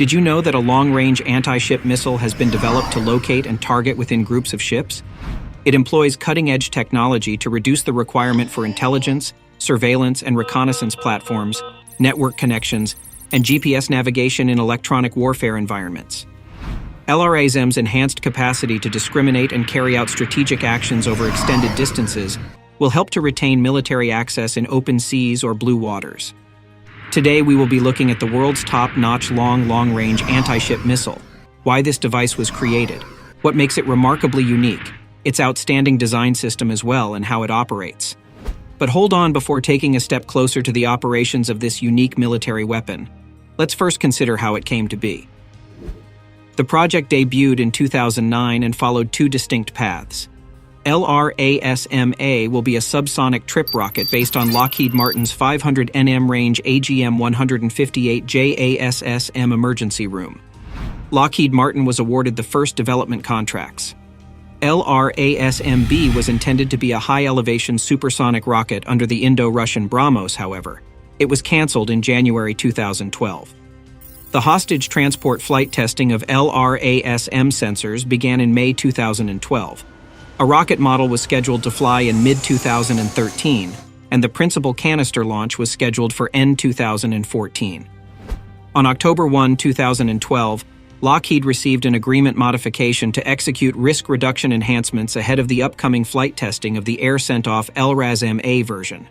Did you know that a long-range anti-ship missile has been developed to locate and target within groups of ships? It employs cutting-edge technology to reduce the requirement for intelligence, surveillance, and reconnaissance platforms, network connections, and GPS navigation in electronic warfare environments. LRASM's enhanced capacity to discriminate and carry out strategic actions over extended distances will help to retain military access in open seas or blue waters. Today, we will be looking at the world's top-notch long-range anti-ship missile, why this device was created, what makes it remarkably unique, its outstanding design system as well, and how it operates. But hold on before taking a step closer to the operations of this unique military weapon. Let's first consider how it came to be. The project debuted in 2009 and followed two distinct paths. LRASM-A will be a subsonic trip rocket based on Lockheed Martin's 500 nm range AGM-158 JASSM emergency room. Lockheed Martin was awarded the first development contracts. LRASM-B was intended to be a high-elevation supersonic rocket under the Indo-Russian BrahMos, however. It was cancelled in January 2012. The hostage transport flight testing of LRASM sensors began in May 2012. A rocket model was scheduled to fly in mid-2013, and the principal canister launch was scheduled for end 2014. On October 1, 2012, Lockheed received an agreement modification to execute risk reduction enhancements ahead of the upcoming flight testing of the air-sent-off LRASM-A version.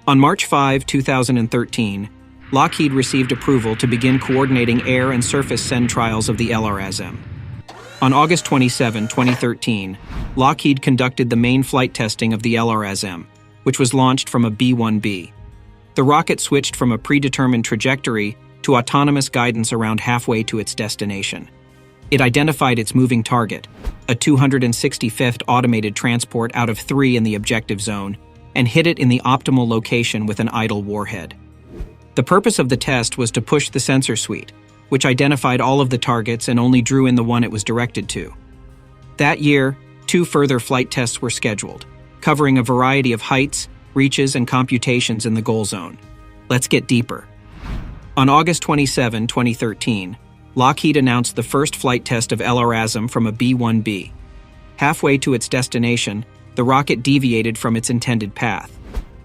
On March 5, 2013, Lockheed received approval to begin coordinating air and surface send trials of the LRASM. On August 27, 2013, Lockheed conducted the main flight testing of the LRASM, which was launched from a B-1B. The rocket switched from a predetermined trajectory to autonomous guidance around halfway to its destination. It identified its moving target, a 265th automated transport out of 3 in the objective zone, and hit it in the optimal location with an idle warhead. The purpose of the test was to push the sensor suite, which identified all of the targets and only drew in the one it was directed to. That year, 2 further flight tests were scheduled, covering a variety of heights, reaches, and computations in the goal zone. Let's get deeper. On August 27, 2013, Lockheed announced the first flight test of LRASM from a B-1B. Halfway to its destination, the rocket deviated from its intended path.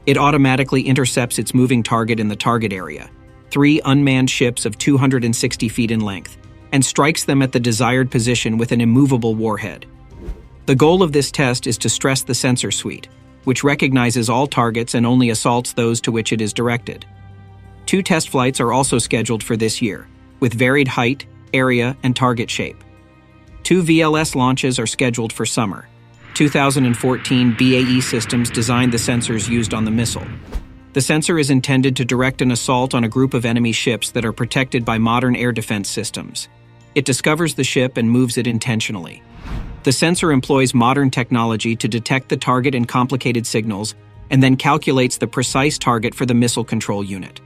It automatically intercepts its moving target in the target area, 3 unmanned ships of 260 feet in length, and strikes them at the desired position with an immovable warhead. The goal of this test is to stress the sensor suite, which recognizes all targets and only assaults those to which it is directed. 2 test flights are also scheduled for this year, with varied height, area, and target shape. 2 VLS launches are scheduled for summer. 2014 BAE Systems designed the sensors used on the missile. The sensor is intended to direct an assault on a group of enemy ships that are protected by modern air defense systems. It discovers the ship and moves it intentionally. The sensor employs modern technology to detect the target and complicated signals, and then calculates the precise target for the missile control unit.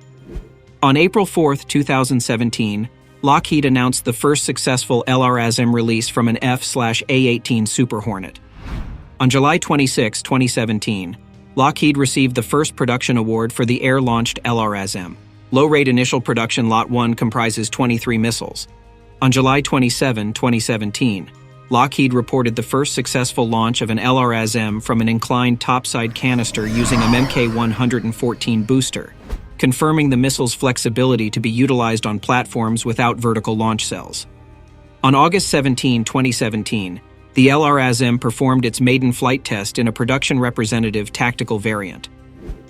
On April 4, 2017, Lockheed announced the first successful LRASM release from an F/A-18 Super Hornet. On July 26, 2017, Lockheed received the first production award for the air-launched LRASM. Low-rate initial production Lot 1 comprises 23 missiles. On July 27, 2017, Lockheed reported the first successful launch of an LRASM from an inclined topside canister using a Mk114 booster, confirming the missile's flexibility to be utilized on platforms without vertical launch cells. On August 17, 2017, the LRASM performed its maiden flight test in a production representative tactical variant.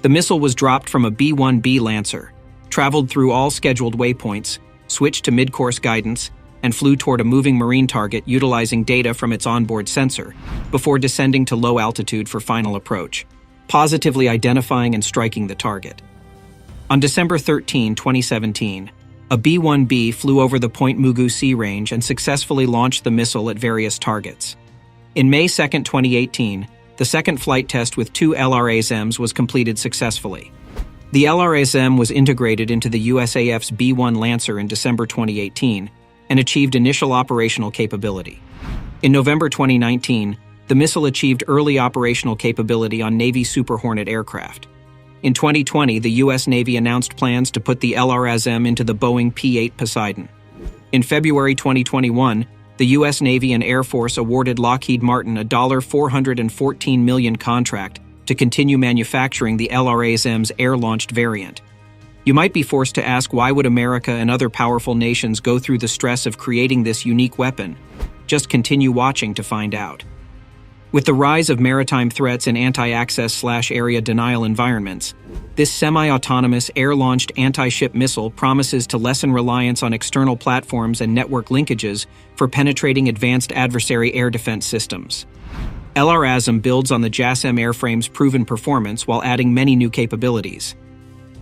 The missile was dropped from a B-1B Lancer, traveled through all scheduled waypoints, switched to mid-course guidance, and flew toward a moving marine target utilizing data from its onboard sensor, before descending to low altitude for final approach, positively identifying and striking the target. On December 13, 2017, a B-1B flew over the Point Mugu Sea Range and successfully launched the missile at various targets. In May 2, 2018, the second flight test with 2 LRASMs was completed successfully. The LRASM was integrated into the USAF's B-1 Lancer in December 2018 and achieved initial operational capability. In November 2019, the missile achieved early operational capability on Navy Super Hornet aircraft. In 2020, the U.S. Navy announced plans to put the LRASM into the Boeing P-8 Poseidon. In February 2021, the U.S. Navy and Air Force awarded Lockheed Martin a $414 million contract to continue manufacturing the LRASM's air-launched variant. You might be forced to ask, why would America and other powerful nations go through the stress of creating this unique weapon? Just continue watching to find out. With the rise of maritime threats and anti-access/area denial environments, this semi-autonomous air-launched anti-ship missile promises to lessen reliance on external platforms and network linkages for penetrating advanced adversary air defense systems. LRASM builds on the JASSM airframe's proven performance while adding many new capabilities.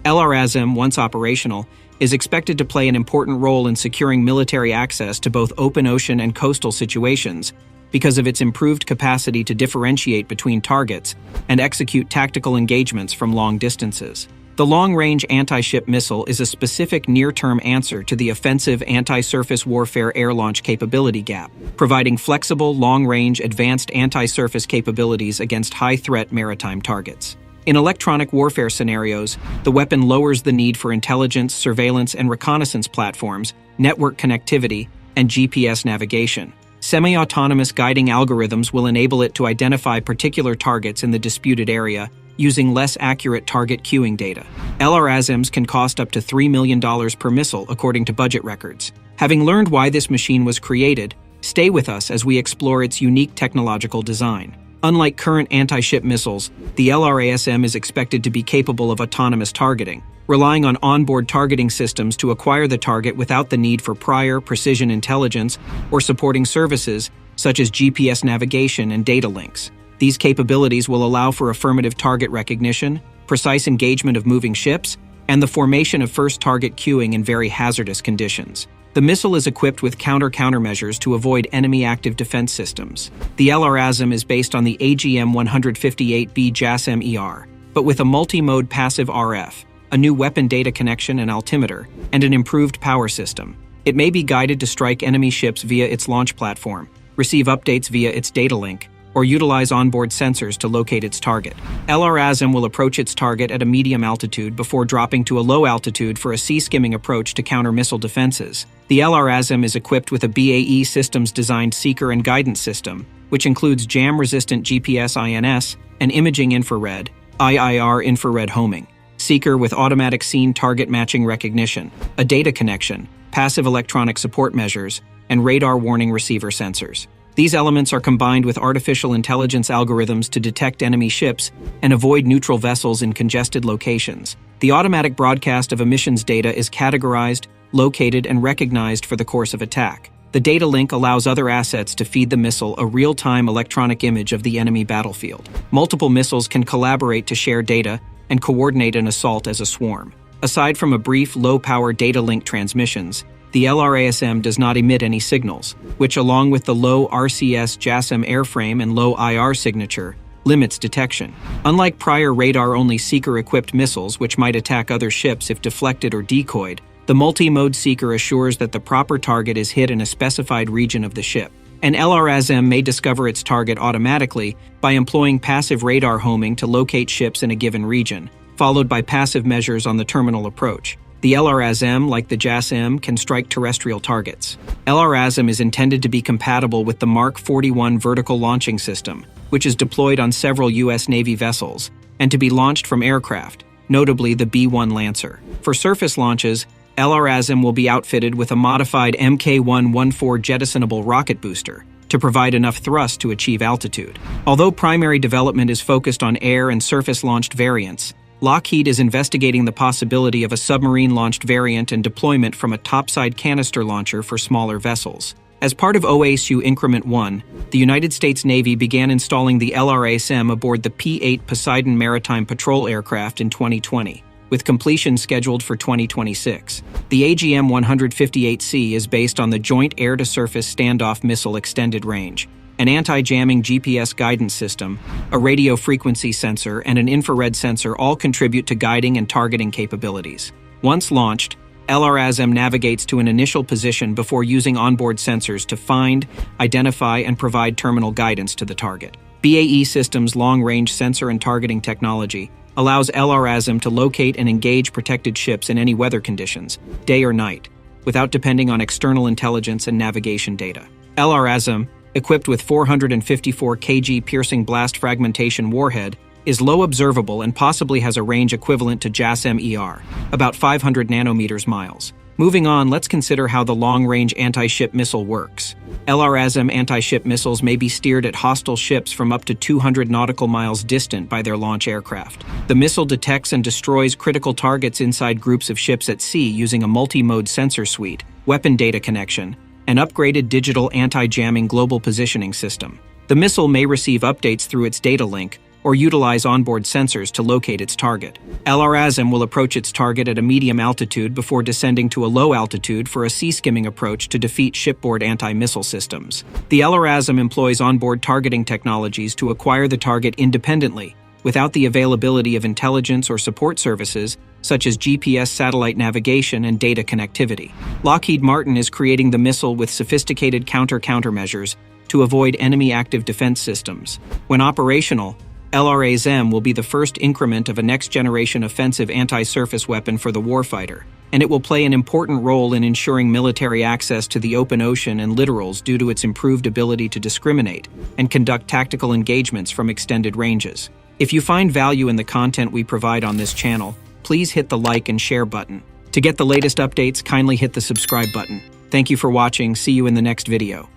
LRASM, once operational, is expected to play an important role in securing military access to both open ocean and coastal situations because of its improved capacity to differentiate between targets and execute tactical engagements from long distances. The long-range anti-ship missile is a specific near-term answer to the offensive anti-surface warfare air launch capability gap, providing flexible, long-range, advanced anti-surface capabilities against high-threat maritime targets. In electronic warfare scenarios, the weapon lowers the need for intelligence, surveillance, and reconnaissance platforms, network connectivity, and GPS navigation. Semi-autonomous guiding algorithms will enable it to identify particular targets in the disputed area using less accurate target queuing data. LRASMs can cost up to $3 million per missile, according to budget records. Having learned why this machine was created, stay with us as we explore its unique technological design. Unlike current anti-ship missiles, the LRASM is expected to be capable of autonomous targeting, relying on onboard targeting systems to acquire the target without the need for prior precision intelligence or supporting services such as GPS navigation and data links. These capabilities will allow for affirmative target recognition, precise engagement of moving ships, and the formation of first target queuing in very hazardous conditions. The missile is equipped with countermeasures to avoid enemy active defense systems. The LRASM is based on the AGM-158B JASSM-ER, but with a multi-mode passive RF, a new weapon data connection and altimeter, and an improved power system. It may be guided to strike enemy ships via its launch platform, receive updates via its data link, or utilize onboard sensors to locate its target. LRASM will approach its target at a medium altitude before dropping to a low altitude for a sea-skimming approach to counter missile defenses. The LRASM is equipped with a BAE Systems-designed seeker and guidance system, which includes jam-resistant GPS-INS and imaging infrared, IIR infrared homing, seeker with automatic scene target matching recognition, a data connection, passive electronic support measures, and radar warning receiver sensors. These elements are combined with artificial intelligence algorithms to detect enemy ships and avoid neutral vessels in congested locations. The automatic broadcast of emissions data is categorized, located, and recognized for the course of attack. The data link allows other assets to feed the missile a real-time electronic image of the enemy battlefield. Multiple missiles can collaborate to share data and coordinate an assault as a swarm. Aside from a brief, low-power data link transmissions, the LRASM does not emit any signals, which, along with the low RCS JASSM airframe and low IR signature, limits detection. Unlike prior radar-only seeker-equipped missiles which might attack other ships if deflected or decoyed, the multi-mode seeker assures that the proper target is hit in a specified region of the ship. An LRASM may discover its target automatically by employing passive radar homing to locate ships in a given region, followed by passive measures on the terminal approach. The LRASM, like the JASSM, can strike terrestrial targets. LRASM is intended to be compatible with the Mark 41 vertical launching system, which is deployed on several U.S. Navy vessels, and to be launched from aircraft, notably the B-1 Lancer. For surface launches, LRASM will be outfitted with a modified Mk114 jettisonable rocket booster to provide enough thrust to achieve altitude. Although primary development is focused on air and surface-launched variants, Lockheed is investigating the possibility of a submarine-launched variant and deployment from a topside canister launcher for smaller vessels. As part of OASU Increment 1, the United States Navy began installing the LRASM aboard the P-8 Poseidon Maritime Patrol aircraft in 2020, with completion scheduled for 2026. The AGM-158C is based on the Joint Air-to-Surface Standoff Missile Extended Range, an anti-jamming GPS guidance system, a radio frequency sensor, and an infrared sensor all contribute to guiding and targeting capabilities. Once launched, LRASM navigates to an initial position before using onboard sensors to find, identify, and provide terminal guidance to the target. BAE Systems' long-range sensor and targeting technology allows LRASM to locate and engage protected ships in any weather conditions, day or night. without depending on external intelligence and navigation data. LRASM, equipped with 454 kg piercing blast fragmentation warhead, is low observable and possibly has a range equivalent to JASM-ER, about 500 nanometers miles. Moving on, let's consider how the long-range anti-ship missile works. LRASM anti-ship missiles may be steered at hostile ships from up to 200 nautical miles distant by their launch aircraft. The missile detects and destroys critical targets inside groups of ships at sea using a multi-mode sensor suite, weapon data connection, and upgraded digital anti-jamming global positioning system. The missile may receive updates through its data link, or utilize onboard sensors to locate its target. LRASM will approach its target at a medium altitude before descending to a low altitude for a sea-skimming approach to defeat shipboard anti-missile systems. The LRASM employs onboard targeting technologies to acquire the target independently, without the availability of intelligence or support services, such as GPS satellite navigation and data connectivity. Lockheed Martin is creating the missile with sophisticated countermeasures to avoid enemy active defense systems. When operational, LRASM will be the first increment of a next-generation offensive anti-surface weapon for the warfighter, and it will play an important role in ensuring military access to the open ocean and littorals due to its improved ability to discriminate and conduct tactical engagements from extended ranges. If you find value in the content we provide on this channel, please hit the like and share button. To get the latest updates, kindly hit the subscribe button. Thank you for watching. See you in the next video.